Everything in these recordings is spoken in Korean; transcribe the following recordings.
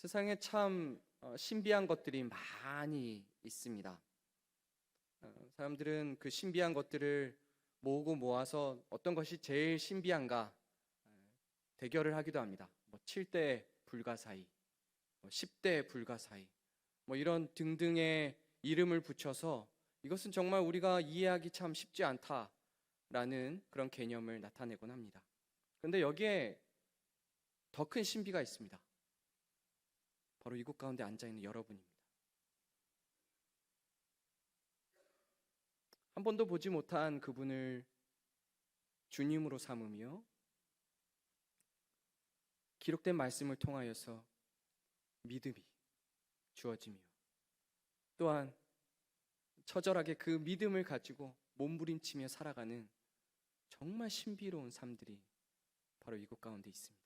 세상에 참 신비한 것들이 많이 있습니다. 사람들은 그 신비한 것들을 모으고 모아서 어떤 것이 제일 신비한가 대결을 하기도 합니다. 7대 불가사의, 10대 불가사의, 이런 등등의 이름을 붙여서 이것은 정말 우리가 이해하기 참 쉽지 않다라는 그런 개념을 나타내곤 합니다. 그런데 여기에 더 큰 신비가 있습니다. 바로 이곳 가운데 앉아있는 여러분입니다. 한 번도 보지 못한 그분을 주님으로 삼으며 기록된 말씀을 통하여서 믿음이 주어지며 또한 처절하게 그 믿음을 가지고 몸부림치며 살아가는 정말 신비로운 삶들이 바로 이곳 가운데 있습니다.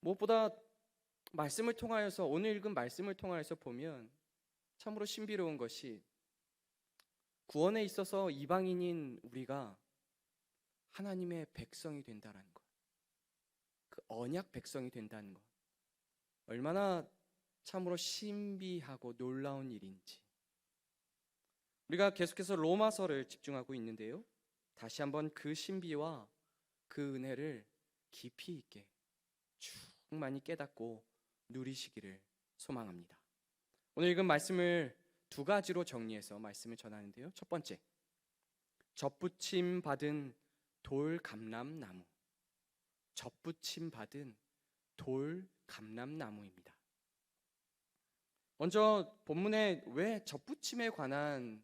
무엇보다 말씀을 통하여서, 오늘 읽은 말씀을 통하여서 보면 참으로 신비로운 것이 구원에 있어서 이방인인 우리가 하나님의 백성이 된다는 것, 그 언약 백성이 된다는 것, 얼마나 참으로 신비하고 놀라운 일인지. 우리가 계속해서 로마서를 집중하고 있는데요, 다시 한번 그 신비와 그 은혜를 깊이 있게 충만히 깨닫고 누리시기를 소망합니다. 오늘 읽은 말씀을 두 가지로 정리해서 말씀을 전하는데요, 첫 번째, 젖붙임 받은 돌감람나무. 젖붙임 받은 돌감람나무입니다. 먼저 본문에 왜 젖붙임에 관한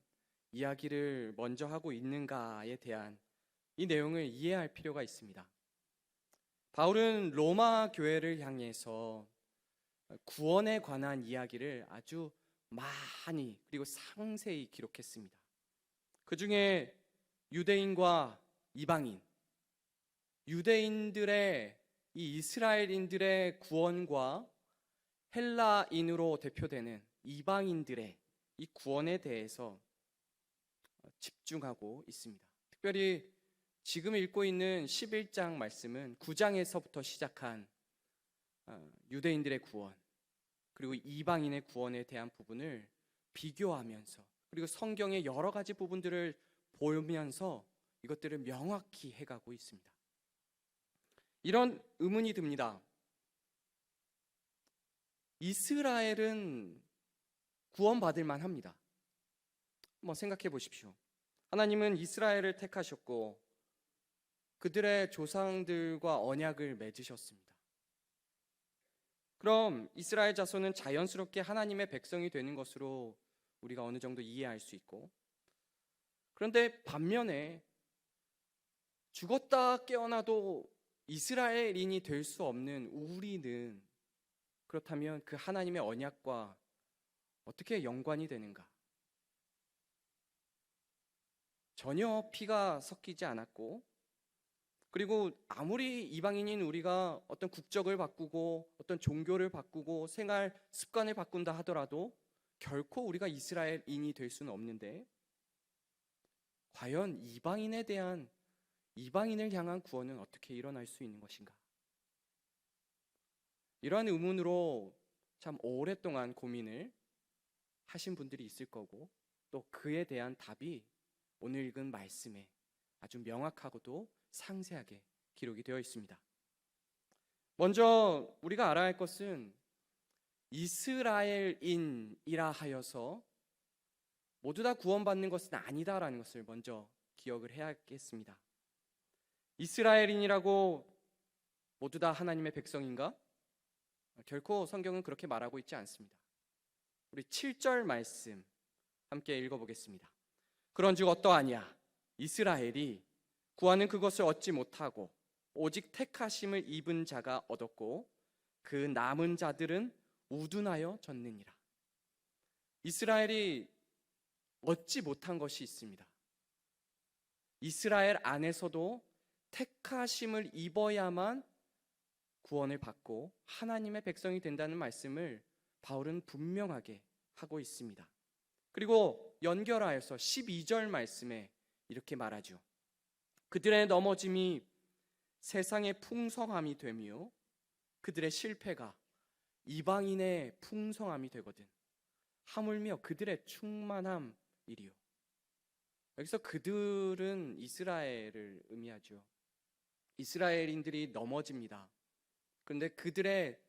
이야기를 먼저 하고 있는가에 대한 이 내용을 이해할 필요가 있습니다. 바울은 로마 교회를 향해서 구원에 관한 이야기를 아주 많이 그리고 상세히 기록했습니다. 그 중에 유대인과 이방인, 유대인들의 이 이스라엘인들의 구원과 헬라인으로 대표되는 이방인들의 이 구원에 대해서 집중하고 있습니다. 특별히 지금 읽고 있는 11장 말씀은 9장에서부터 시작한 유대인들의 구원, 그리고 이방인의 구원에 대한 부분을 비교하면서, 그리고 성경의 여러 가지 부분들을 보면서 이것들을 명확히 해가고 있습니다. 이런 의문이 듭니다. 이스라엘은 구원받을 만합니다. 한번 생각해 보십시오. 하나님은 이스라엘을 택하셨고 그들의 조상들과 언약을 맺으셨습니다. 그럼 이스라엘 자손은 자연스럽게 하나님의 백성이 되는 것으로 우리가 어느 정도 이해할 수 있고, 그런데 반면에 죽었다 깨어나도 이스라엘인이 될 수 없는 우리는 그렇다면 그 하나님의 언약과 어떻게 연관이 되는가? 전혀 피가 섞이지 않았고, 그리고 아무리 이방인인 우리가 어떤 국적을 바꾸고 어떤 종교를 바꾸고 생활 습관을 바꾼다 하더라도 결코 우리가 이스라엘인이 될 수는 없는데, 과연 이방인을 향한 구원은 어떻게 일어날 수 있는 것인가? 이러한 의문으로 참 오랫동안 고민을 하신 분들이 있을 거고, 또 그에 대한 답이 오늘 읽은 말씀에 아주 명확하고도 상세하게 기록이 되어 있습니다. 먼저 우리가 알아야 할 것은 이스라엘인이라 하여서 모두 다 구원받는 것은 아니다라는 것을 먼저 기억을 해야겠습니다. 이스라엘인이라고 모두 다 하나님의 백성인가? 결코 성경은 그렇게 말하고 있지 않습니다. 우리 7절 말씀 함께 읽어보겠습니다. 그런즉 어떠하냐? 이스라엘이 구하는 그것을 얻지 못하고 오직 택하심을 입은 자가 얻었고 그 남은 자들은 우둔하여 졌느니라. 이스라엘이 얻지 못한 것이 있습니다. 이스라엘 안에서도 택하심을 입어야만 구원을 받고 하나님의 백성이 된다는 말씀을 바울은 분명하게 하고 있습니다. 그리고 연결하여서 12절 말씀에 이렇게 말하죠. 그들의 넘어짐이 세상의 풍성함이 되며 그들의 실패가 이방인의 풍성함이 되거든 하물며 그들의 충만함이리요. 여기서 그들은 이스라엘을 의미하죠. 이스라엘인들이 넘어집니다. 그런데 그들의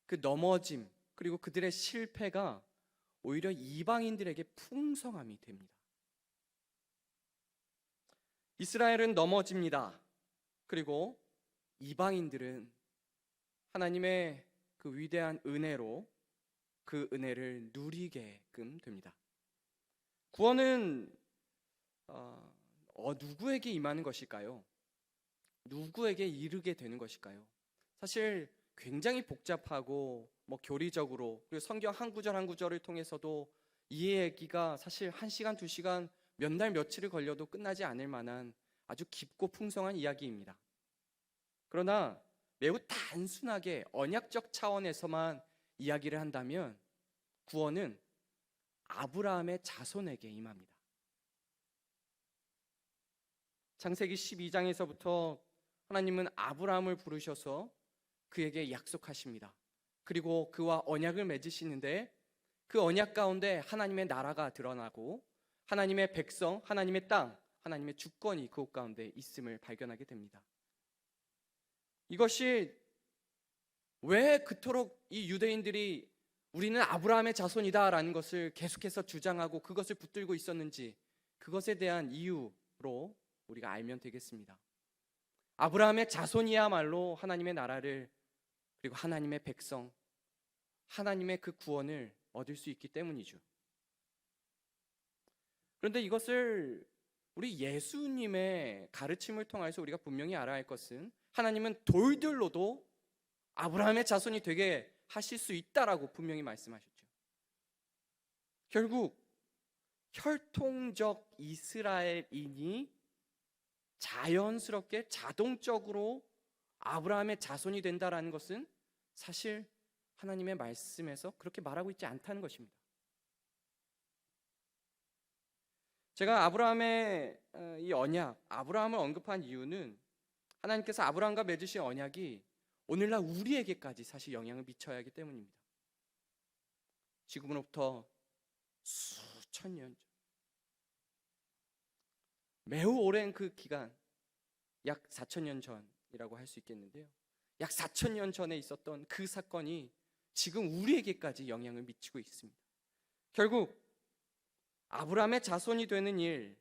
그 넘어짐 그리고 그들의 실패가 오히려 이방인들에게 풍성함이 됩니다. 이스라엘은 넘어집니다. 그리고 이방인들은 하나님의 그 위대한 은혜로 그 은혜를 누리게끔 됩니다. 구원은 누구에게 임하는 것일까요? 누구에게 이르게 되는 것일까요? 사실 굉장히 복잡하고 교리적으로 그리고 성경 한 구절 한 구절을 통해서도 이해하기가 사실 1시간, 2시간, 몇 날 며칠을 걸려도 끝나지 않을 만한 아주 깊고 풍성한 이야기입니다. 그러나 매우 단순하게 언약적 차원에서만 이야기를 한다면 구원은 아브라함의 자손에게 임합니다. 창세기 12장에서부터 하나님은 아브라함을 부르셔서 그에게 약속하십니다. 그리고 그와 언약을 맺으시는데 그 언약 가운데 하나님의 나라가 드러나고 하나님의 백성, 하나님의 땅, 하나님의 주권이 그곳 가운데 있음을 발견하게 됩니다. 이것이 왜 그토록 이 유대인들이 우리는 아브라함의 자손이다라는 것을 계속해서 주장하고 그것을 붙들고 있었는지 그것에 대한 이유로 우리가 알면 되겠습니다. 아브라함의 자손이야말로 하나님의 나라를 그리고 하나님의 백성, 하나님의 그 구원을 얻을 수 있기 때문이죠. 그런데 이것을 우리 예수님의 가르침을 통해서 우리가 분명히 알아야 할 것은 하나님은 돌들로도 아브라함의 자손이 되게 하실 수 있다라고 분명히 말씀하셨죠. 결국 혈통적 이스라엘인이 자연스럽게 자동적으로 아브라함의 자손이 된다라는 것은 사실 하나님의 말씀에서 그렇게 말하고 있지 않다는 것입니다. 제가 아브라함의 이 언약, 아브라함을 언급한 이유는 하나님께서 아브라함과 맺으신 언약이 오늘날 우리에게까지 사실 영향을 미쳐야 하기 때문입니다. 지금으로부터 수천 년 전, 매우 오랜 그 기간, 약 4,000년 전이라고 할 수 있겠는데요. 약 4,000년 전에 있었던 그 사건이 지금 우리에게까지 영향을 미치고 있습니다. 결국 아브라함의 자손이 되는 일,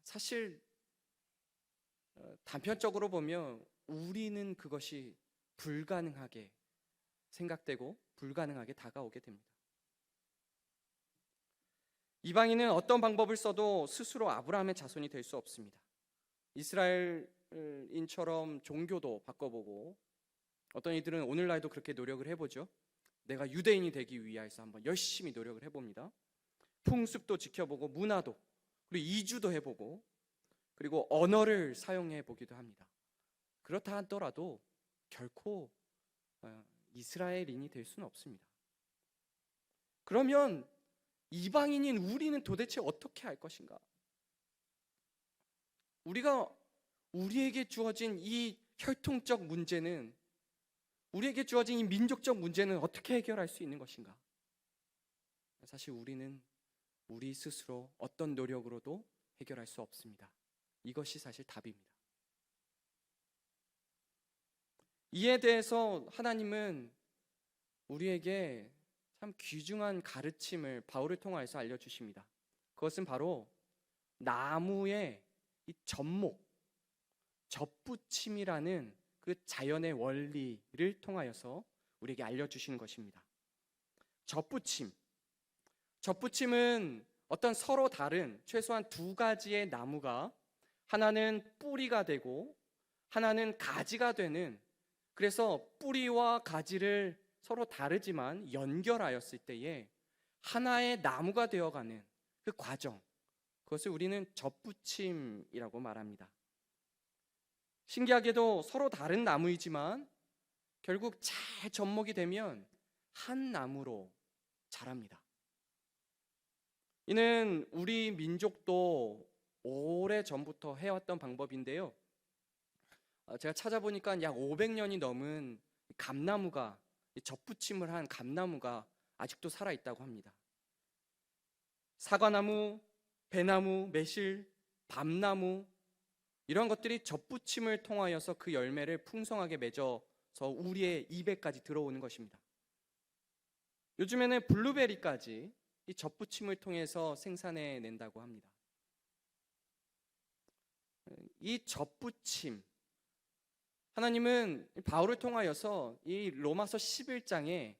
사실 단편적으로 보면 우리는 그것이 불가능하게 생각되고 불가능하게 다가오게 됩니다. 이방인은 어떤 방법을 써도 스스로 아브라함의 자손이 될 수 없습니다. 이스라엘인처럼 종교도 바꿔보고 어떤 이들은 오늘날도 그렇게 노력을 해보죠. 내가 유대인이 되기 위해서 한번 열심히 노력을 해봅니다. 풍습도 지켜보고 문화도 그리고 이주도 해보고 그리고 언어를 사용해 보기도 합니다. 그렇다 하더라도 결코 이스라엘인이 될 수는 없습니다. 그러면 이방인인 우리는 도대체 어떻게 할 것인가? 우리에게 주어진 이 혈통적 문제는, 우리에게 주어진 이 민족적 문제는 어떻게 해결할 수 있는 것인가? 사실 우리는 우리 스스로 어떤 노력으로도 해결할 수 없습니다. 이것이 사실 답입니다. 이에 대해서 하나님은 우리에게 참 귀중한 가르침을 바울을 통하여서 알려주십니다. 그것은 바로 나무의 이 접목, 접붙임이라는 그 자연의 원리를 통하여서 우리에게 알려주시는 것입니다. 접붙임은 어떤 서로 다른 최소한 두 가지의 나무가 하나는 뿌리가 되고 하나는 가지가 되는, 그래서 뿌리와 가지를 서로 다르지만 연결하였을 때에 하나의 나무가 되어가는 그 과정, 그것을 우리는 접붙임이라고 말합니다. 신기하게도 서로 다른 나무이지만 결국 잘 접목이 되면 한 나무로 자랍니다. 이는 우리 민족도 오래 전부터 해왔던 방법인데요. 제가 찾아보니까 약 500년이 넘은 감나무가, 접붙임을 한 감나무가 아직도 살아있다고 합니다. 사과나무, 배나무, 매실, 밤나무, 이런 것들이 접붙임을 통하여서 그 열매를 풍성하게 맺어서 우리의 입에까지 들어오는 것입니다. 요즘에는 블루베리까지 이 접붙임을 통해서 생산해 낸다고 합니다. 이 접붙임, 하나님은 바울을 통하여서 이 로마서 11장에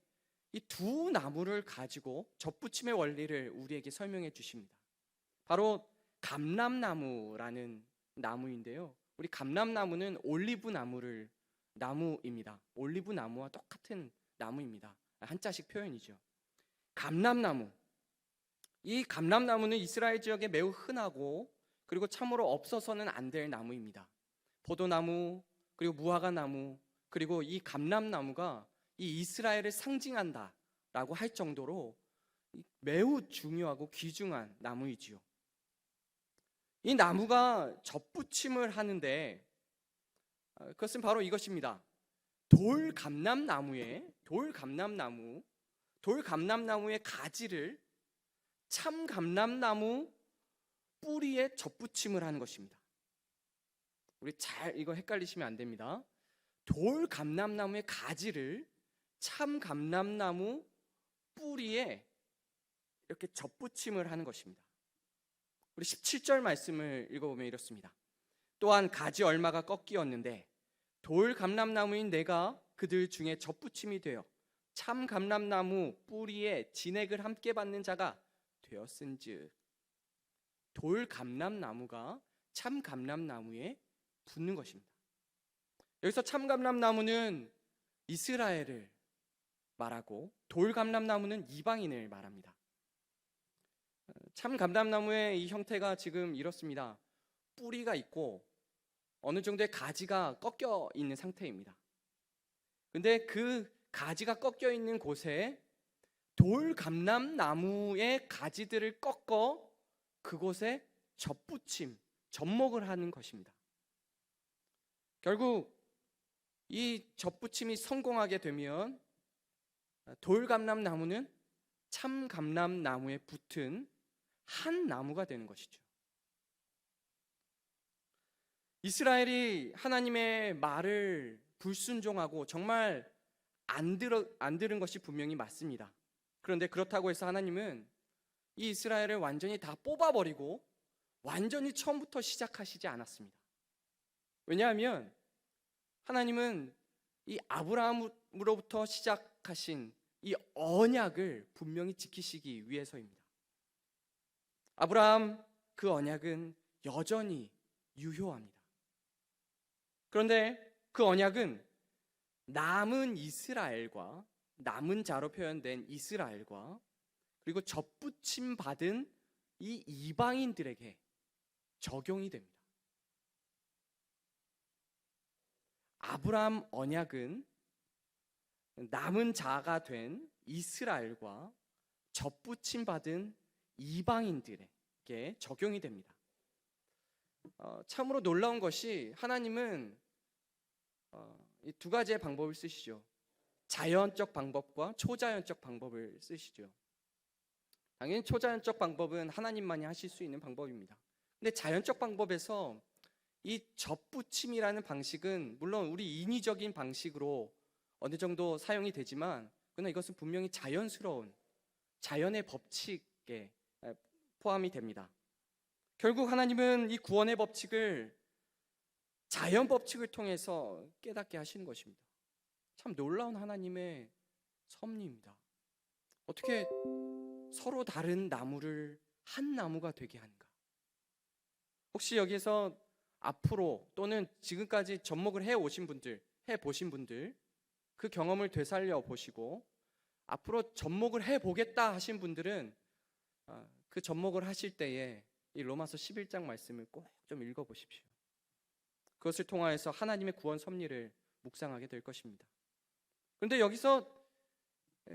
이 두 나무를 가지고 접붙임의 원리를 우리에게 설명해 주십니다. 바로 감람나무라는 나무인데요, 우리 감람나무는 올리브 나무입니다. 올리브 나무와 똑같은 나무입니다. 한자식 표현이죠. 감람나무, 이 감람나무는 이스라엘 지역에 매우 흔하고 그리고 참으로 없어서는 안 될 나무입니다. 포도나무, 그리고 무화과나무, 그리고 이 감람나무가 이 이스라엘을 상징한다라고 할 정도로 매우 중요하고 귀중한 나무이지요. 이 나무가 접붙임을 하는데 그것은 바로 이것입니다. 돌감람나무의 가지를 참감람나무 뿌리에 접붙임을 하는 것입니다. 우리 잘 이거 헷갈리시면 안 됩니다. 돌감람나무의 가지를 참감람나무 뿌리에 이렇게 접붙임을 하는 것입니다. 우리 17절 말씀을 읽어보면 이렇습니다. 또한 가지 얼마가 꺾이었는데 돌감람나무인 내가 그들 중에 접붙임이 되어 참감람나무 뿌리에 진액을 함께 받는 자가 되었은즉. 돌감람나무가 참감람나무에 붙는 것입니다. 여기서 참감람나무는 이스라엘을 말하고 돌감람나무는 이방인을 말합니다. 참감람나무의 이 형태가 지금 이렇습니다. 뿌리가 있고 어느 정도의 가지가 꺾여 있는 상태입니다. 근데 그 가지가 꺾여 있는 곳에 돌감람나무의 가지들을 꺾어 그곳에 접목을 하는 것입니다. 결국 이 접붙임이 성공하게 되면 돌감람나무는 참감람나무에 붙은 한 나무가 되는 것이죠. 이스라엘이 하나님의 말을 불순종하고 정말 안 들은 것이 분명히 맞습니다. 그런데 그렇다고 해서 하나님은 이 이스라엘을 완전히 다 뽑아버리고 완전히 처음부터 시작하시지 않았습니다. 왜냐하면 하나님은 이 아브라함으로부터 시작하신 이 언약을 분명히 지키시기 위해서입니다. 아브라함, 그 언약은 여전히 유효합니다. 그런데 그 언약은 남은 자로 표현된 이스라엘과 그리고 접붙임 받은 이 이방인들에게 적용이 됩니다. 아브라함 언약은 남은 자가 된 이스라엘과 접붙임 받은 이방인들에게 적용이 됩니다. 참으로 놀라운 것이 하나님은 이 두 가지의 방법을 쓰시죠. 자연적 방법과 초자연적 방법을 쓰시죠. 당연히 초자연적 방법은 하나님만이 하실 수 있는 방법입니다. 근데 자연적 방법에서 이 접붙임이라는 방식은 물론 우리 인위적인 방식으로 어느 정도 사용이 되지만 그러나 이것은 분명히 자연스러운 자연의 법칙에 포함이 됩니다. 결국 하나님은 이 구원의 법칙을 자연 법칙을 통해서 깨닫게 하시는 것입니다. 참 놀라운 하나님의 섭리입니다. 어떻게 서로 다른 나무를 한 나무가 되게 하는가? 혹시 여기서 앞으로 또는 지금까지 접목을 해보신 분들, 그 경험을 되살려 보시고 앞으로 접목을 해보겠다 하신 분들은 그 접목을 하실 때에 이 로마서 11장 말씀을 꼭 좀 읽어보십시오. 그것을 통하여서 하나님의 구원 섭리를 묵상하게 될 것입니다. 그런데 여기서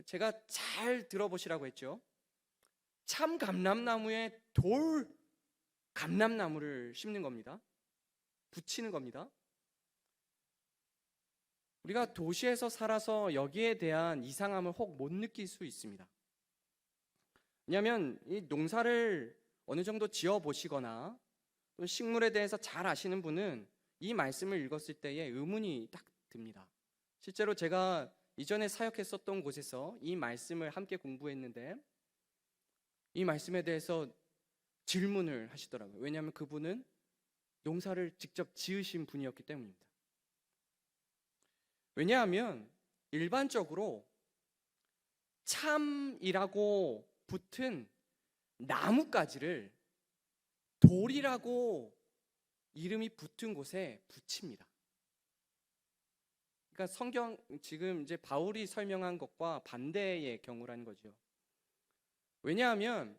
제가 잘 들어보시라고 했죠. 참 감람나무에 돌 감람나무를 심는 겁니다. 붙이는 겁니다. 우리가 도시에서 살아서 여기에 대한 이상함을 혹 못 느낄 수 있습니다. 왜냐하면 이 농사를 어느 정도 지어 보시거나 또 식물에 대해서 잘 아시는 분은 이 말씀을 읽었을 때에 의문이 딱 듭니다. 실제로 제가 이전에 사역했었던 곳에서 이 말씀을 함께 공부했는데 이 말씀에 대해서 질문을 하시더라고요. 왜냐하면 그분은 농사를 직접 지으신 분이었기 때문입니다. 왜냐하면 일반적으로 참이라고 붙은 나뭇가지를 돌이라고 이름이 붙은 곳에 붙입니다. 그러니까 성경 지금 이제 바울이 설명한 것과 반대의 경우라는 거죠. 왜냐하면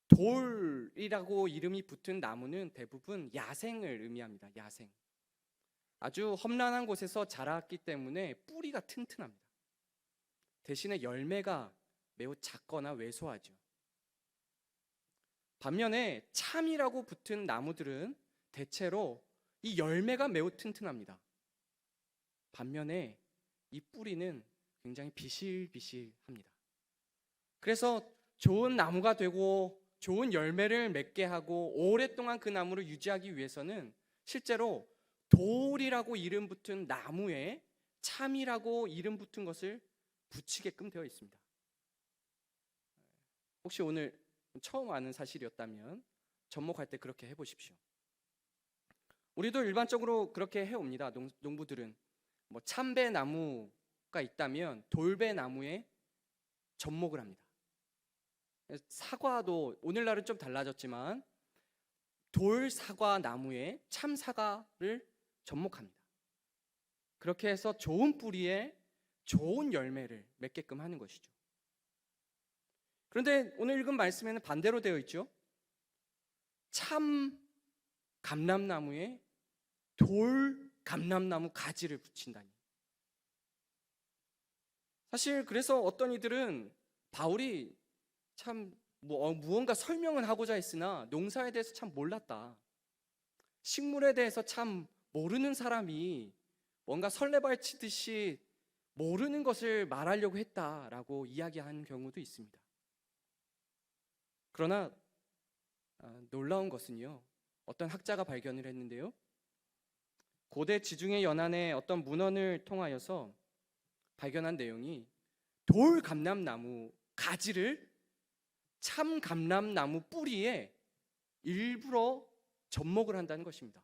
돌이라고 이름이 붙은 나무는 대부분 야생을 의미합니다. 야생. 아주 험난한 곳에서 자랐기 때문에 뿌리가 튼튼합니다. 대신에 열매가 매우 작거나 왜소하죠. 반면에 참이라고 붙은 나무들은 대체로 이 열매가 매우 튼튼합니다. 반면에 이 뿌리는 굉장히 비실비실합니다. 그래서 좋은 나무가 되고 좋은 열매를 맺게 하고 오랫동안 그 나무를 유지하기 위해서는 실제로 돌이라고 이름 붙은 나무에 참이라고 이름 붙은 것을 붙이게끔 되어 있습니다. 혹시 오늘 처음 아는 사실이었다면 접목할 때 그렇게 해보십시오. 우리도 일반적으로 그렇게 해옵니다. 농부들은 뭐 참배나무가 있다면 돌배나무에 접목을 합니다. 사과도 오늘날은 좀 달라졌지만 돌사과 나무에 참사과를 접목합니다. 그렇게 해서 좋은 뿌리에 좋은 열매를 맺게끔 하는 것이죠. 그런데 오늘 읽은 말씀에는 반대로 되어 있죠. 참 감람나무에 돌 감람나무 가지를 붙인다니. 사실 그래서 어떤 이들은 바울이 참 무언가 설명은 하고자 했으나 농사에 대해서 참 몰랐다. 식물에 대해서 참 모르는 사람이 뭔가 설레발치듯이 모르는 것을 말하려고 했다라고 이야기하는 경우도 있습니다. 그러나 놀라운 것은요, 어떤 학자가 발견을 했는데요, 고대 지중해 연안의 어떤 문헌을 통하여서 발견한 내용이 돌 감람나무 가지를 참 감람나무 뿌리에 일부러 접목을 한다는 것입니다.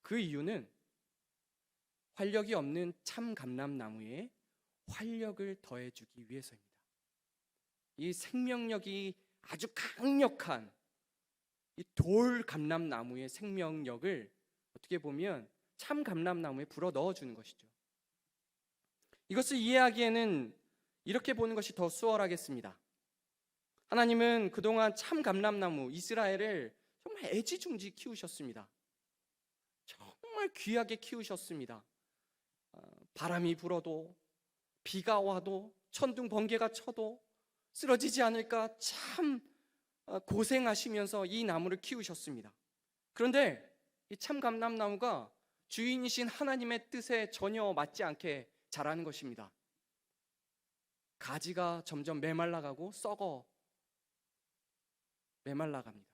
그 이유는 활력이 없는 참 감람나무에 활력을 더해주기 위해서입니다. 이 생명력이 아주 강력한 이 돌 감람나무의 생명력을 어떻게 보면 참 감람나무에 불어 넣어주는 것이죠. 이것을 이해하기에는 이렇게 보는 것이 더 수월하겠습니다. 하나님은 그동안 참 감람나무 이스라엘을 정말 애지중지 키우셨습니다. 정말 귀하게 키우셨습니다. 바람이 불어도 비가 와도 천둥 번개가 쳐도 쓰러지지 않을까 참 고생하시면서 이 나무를 키우셨습니다. 그런데 이 참 감람나무가 주인이신 하나님의 뜻에 전혀 맞지 않게 자라는 것입니다. 가지가 점점 메말라가고 썩어 메말라갑니다.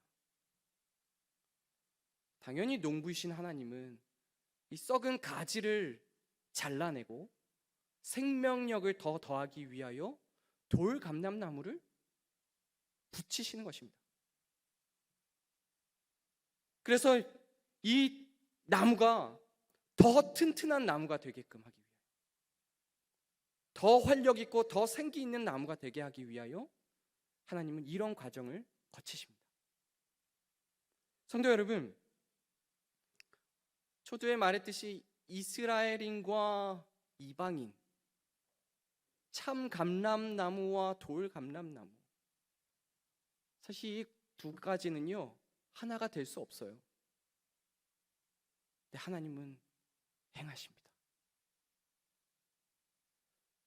당연히 농부이신 하나님은 이 썩은 가지를 잘라내고 생명력을 더 더하기 위하여 돌 감람나무를 붙이시는 것입니다. 그래서 이 나무가 더 튼튼한 나무가 되게끔 하기 위하여, 더 활력 있고 더 생기 있는 나무가 되게 하기 위하여 하나님은 이런 과정을 거치십니다. 성도 여러분, 초두에 말했듯이 이스라엘인과 이방인, 참 감람나무와 돌 감람나무, 사실 이 두 가지는요 하나가 될 수 없어요. 근데 하나님은 행하십니다.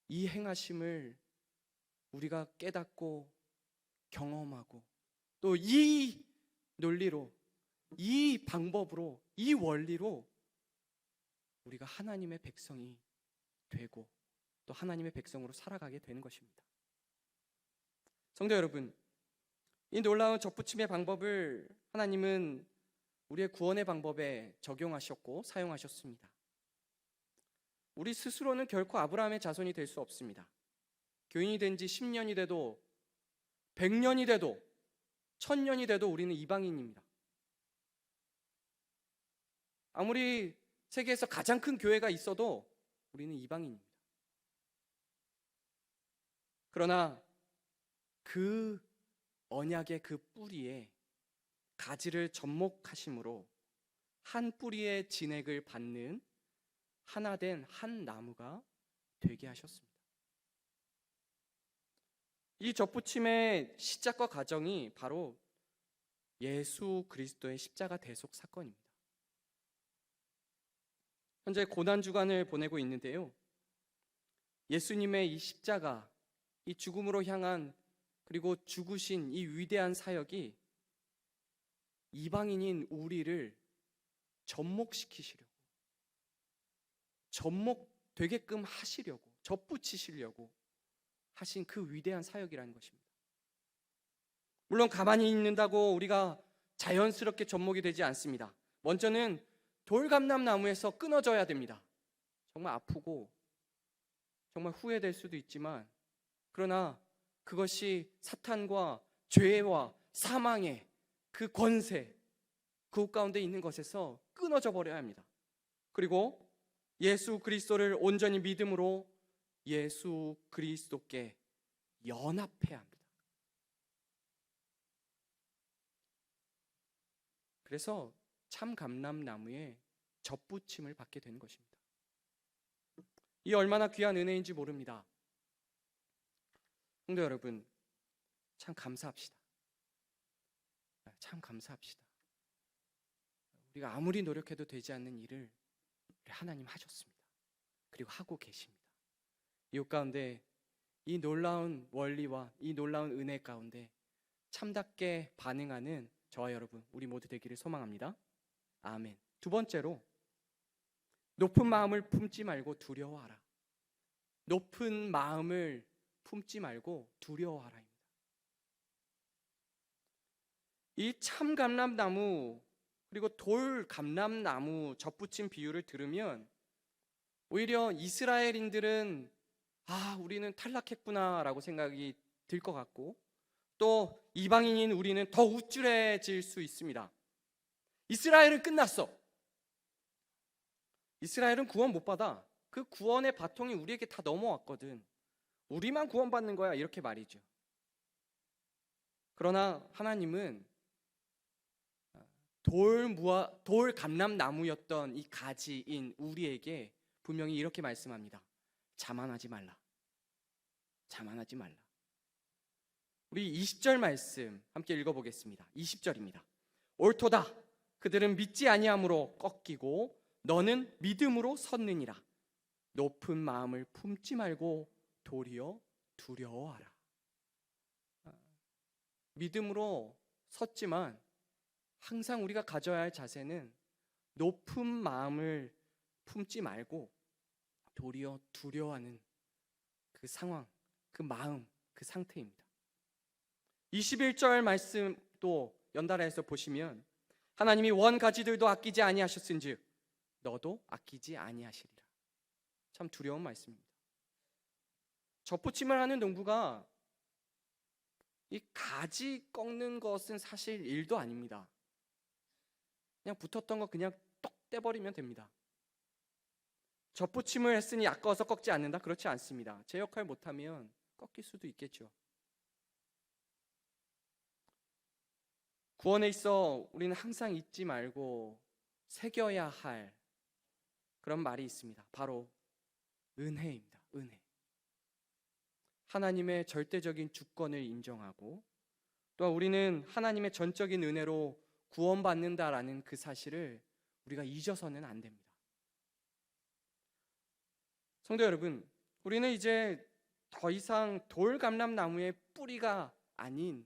이 행하심을 우리가 깨닫고 경험하고 또 이 논리로, 이 방법으로, 이 원리로 우리가 하나님의 백성이 되고 또 하나님의 백성으로 살아가게 되는 것입니다. 성도 여러분, 이 놀라운 접붙임의 방법을 하나님은 우리의 구원의 방법에 적용하셨고 사용하셨습니다. 우리 스스로는 결코 아브라함의 자손이 될 수 없습니다. 교인이 된 지 10년이 돼도 100년이 돼도 1000년이 돼도 우리는 이방인입니다. 아무리 세계에서 가장 큰 교회가 있어도 우리는 이방인입니다. 그러나 그 언약의 그 뿌리에 가지를 접목하심으로 한 뿌리의 진액을 받는 하나된 한 나무가 되게 하셨습니다. 이 접붙임의 시작과 과정이 바로 예수 그리스도의 십자가 대속 사건입니다. 현재 고난주간을 보내고 있는데요, 예수님의 이 십자가, 이 죽음으로 향한 그리고 죽으신 이 위대한 사역이 이방인인 우리를 접목시키시려고, 접목되게끔 하시려고, 접붙이시려고 하신 그 위대한 사역이라는 것입니다. 물론 가만히 있는다고 우리가 자연스럽게 접목이 되지 않습니다. 먼저는 돌감람나무에서 끊어져야 됩니다. 정말 아프고 정말 후회될 수도 있지만, 그러나 그것이 사탄과 죄와 사망의 그 권세, 그 가운데 있는 것에서 끊어져 버려야 합니다. 그리고 예수 그리스도를 온전히 믿음으로 예수 그리스도께 연합해야 합니다. 그래서 참 감람나무에 접붙임을 받게 되는 것입니다. 이 얼마나 귀한 은혜인지 모릅니다. 성도 여러분, 참 감사합시다. 참 감사합시다. 우리가 아무리 노력해도 되지 않는 일을 하나님 하셨습니다. 그리고 하고 계십니다. 이웃 가운데 이 놀라운 원리와 이 놀라운 은혜 가운데 참답게 반응하는 저와 여러분, 우리 모두 되기를 소망합니다. 아멘. 두 번째로, 높은 마음을 품지 말고 두려워하라. 높은 마음을 품지 말고 두려워하라입니다. 이 참 감람나무 그리고 돌 감람나무 접붙임 비유를 들으면 오히려 이스라엘인들은 우리는 탈락했구나라고 생각이 들 것 같고, 또 이방인인 우리는 더 우쭐해질 수 있습니다. 이스라엘은 끝났어. 이스라엘은 구원 못 받아. 그 구원의 바통이 우리에게 다 넘어왔거든. 우리만 구원받는 거야, 이렇게 말이죠. 그러나 하나님은 돌 감람나무였던 이 가지인 우리에게 분명히 이렇게 말씀합니다. 자만하지 말라. 자만하지 말라. 우리 20절 말씀 함께 읽어보겠습니다. 20절입니다. 옳도다. 그들은 믿지 아니함으로 꺾이고 너는 믿음으로 섰느니라. 높은 마음을 품지 말고 도리어 두려워하라. 믿음으로 섰지만 항상 우리가 가져야 할 자세는 높은 마음을 품지 말고 도리어 두려워하는 그 상황, 그 마음, 그 상태입니다. 21절 말씀도 연달아서 보시면 하나님이 원 가지들도 아끼지 아니하셨은즉 너도 아끼지 아니하시리라. 참 두려운 말씀입니다. 접붙임을 하는 농부가 이 가지 꺾는 것은 사실 일도 아닙니다. 그냥 붙었던 거 그냥 똑 떼버리면 됩니다. 접붙임을 했으니 아까워서 꺾지 않는다? 그렇지 않습니다. 제 역할 못하면 꺾일 수도 있겠죠. 구원에 있어 우리는 항상 잊지 말고 새겨야 할 그런 말이 있습니다. 바로 은혜입니다. 은혜. 하나님의 절대적인 주권을 인정하고, 또 우리는 하나님의 전적인 은혜로 구원받는다라는 그 사실을 우리가 잊어서는 안 됩니다. 성도 여러분, 우리는 이제 더 이상 돌 감람나무의 뿌리가 아닌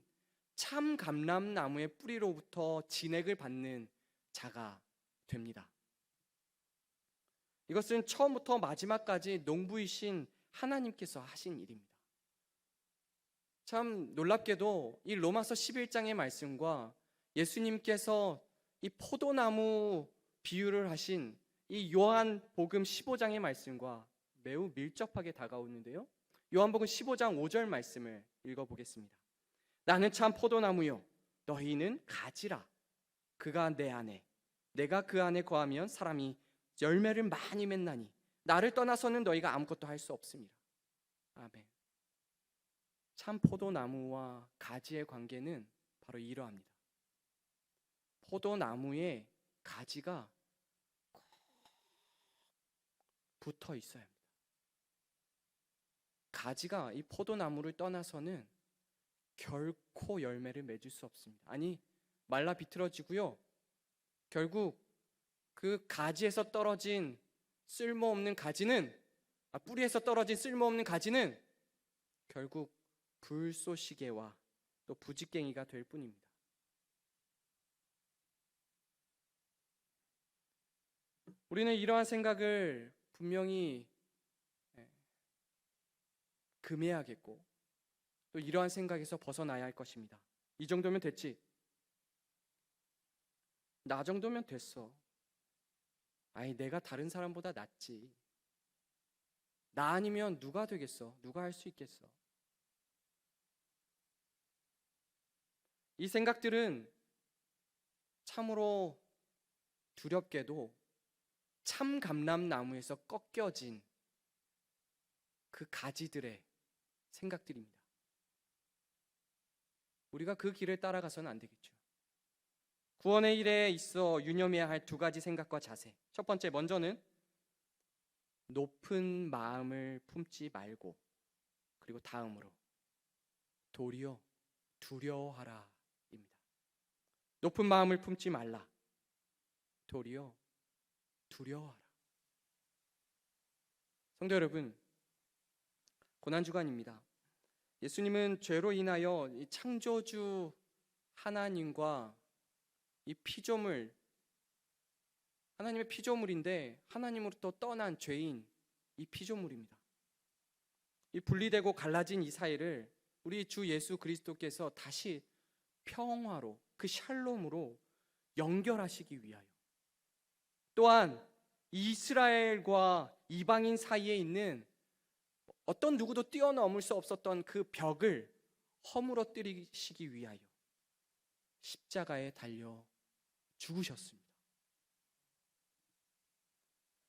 참 감람나무의 뿌리로부터 진액을 받는 자가 됩니다. 이것은 처음부터 마지막까지 농부이신 하나님께서 하신 일입니다. 참 놀랍게도 이 로마서 11장의 말씀과 예수님께서 이 포도나무 비유를 하신 이 요한복음 15장의 말씀과 매우 밀접하게 다가오는데요. 요한복음 15장 5절 말씀을 읽어보겠습니다. 나는 참 포도나무요 너희는 가지라. 그가 내 안에 내가 그 안에 거하면 사람이 열매를 많이 맺나니 나를 떠나서는 너희가 아무것도 할 수 없습니다. 아멘. 참 포도나무와 가지의 관계는 바로 이러합니다. 포도나무의 가지가 꼭 붙어 있어야 합니다. 가지가 이 포도나무를 떠나서는 결코 열매를 맺을 수 없습니다. 아니, 말라 비틀어지고요. 결국 그 가지에서 떨어진 쓸모없는 가지는 뿌리에서 떨어진 쓸모없는 가지는 결국 불쏘시개와 또 부직갱이가 될 뿐입니다. 우리는 이러한 생각을 분명히 금해야겠고 또 이러한 생각에서 벗어나야 할 것입니다. 이 정도면 됐지. 나 정도면 됐어. 아니, 내가 다른 사람보다 낫지. 나 아니면 누가 되겠어? 누가 할 수 있겠어? 이 생각들은 참으로 두렵게도 참감람나무에서 꺾여진 그 가지들의 생각들입니다. 우리가 그 길을 따라가서는 안 되겠죠. 구원의 일에 있어 유념해야 할 두 가지 생각과 자세. 첫 번째, 먼저는 높은 마음을 품지 말고, 그리고 다음으로 도리어 두려워하라 입니다. 높은 마음을 품지 말라. 도리어 두려워하라. 성도 여러분, 고난주간입니다. 예수님은 죄로 인하여 이 창조주 하나님과 이 피조물, 하나님의 피조물인데 하나님으로부터 떠난 죄인 이 피조물입니다. 이 분리되고 갈라진 이 사이를 우리 주 예수 그리스도께서 다시 평화로, 그 샬롬으로 연결하시기 위하여, 또한 이스라엘과 이방인 사이에 있는 어떤 누구도 뛰어넘을 수 없었던 그 벽을 허물어뜨리시기 위하여 십자가에 달려 죽으셨습니다.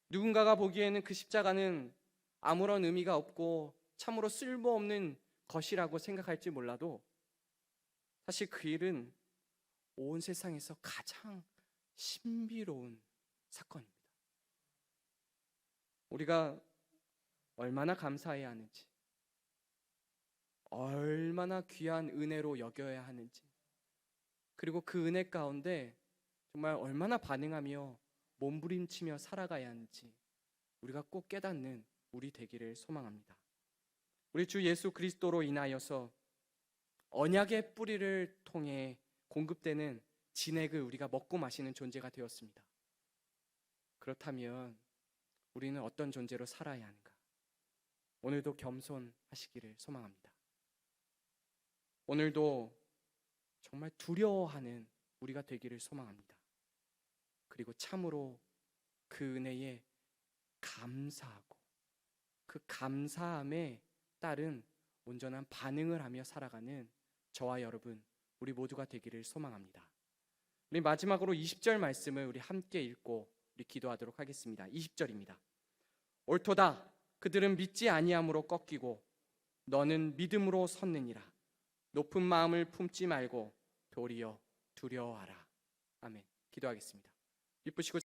누군가가 보기에는 그 십자가는 아무런 의미가 없고 참으로 쓸모없는 것이라고 생각할지 몰라도 사실 그 일은 온 세상에서 가장 신비로운 사건입니다. 우리가 얼마나 감사해야 하는지, 얼마나 귀한 은혜로 여겨야 하는지, 그리고 그 은혜 가운데 정말 얼마나 반응하며 몸부림치며 살아가야 하는지 우리가 꼭 깨닫는 우리 되기를 소망합니다. 우리 주 예수 그리스도로 인하여서 언약의 뿌리를 통해 공급되는 진액을 우리가 먹고 마시는 존재가 되었습니다. 그렇다면 우리는 어떤 존재로 살아야 하는가? 오늘도 겸손하시기를 소망합니다. 오늘도 정말 두려워하는 우리가 되기를 소망합니다. 그리고 참으로 그 은혜에 감사하고 그 감사함에 따른 온전한 반응을 하며 살아가는 저와 여러분, 우리 모두가 되기를 소망합니다. 우리 마지막으로 20절 말씀을 우리 함께 읽고 우리 기도하도록 하겠습니다. 20절입니다. 옳도다. 그들은 믿지 아니함으로 꺾이고 너는 믿음으로 섰느니라. 높은 마음을 품지 말고 도리어 두려워하라. 아멘. 기도하겠습니다. 기쁘시고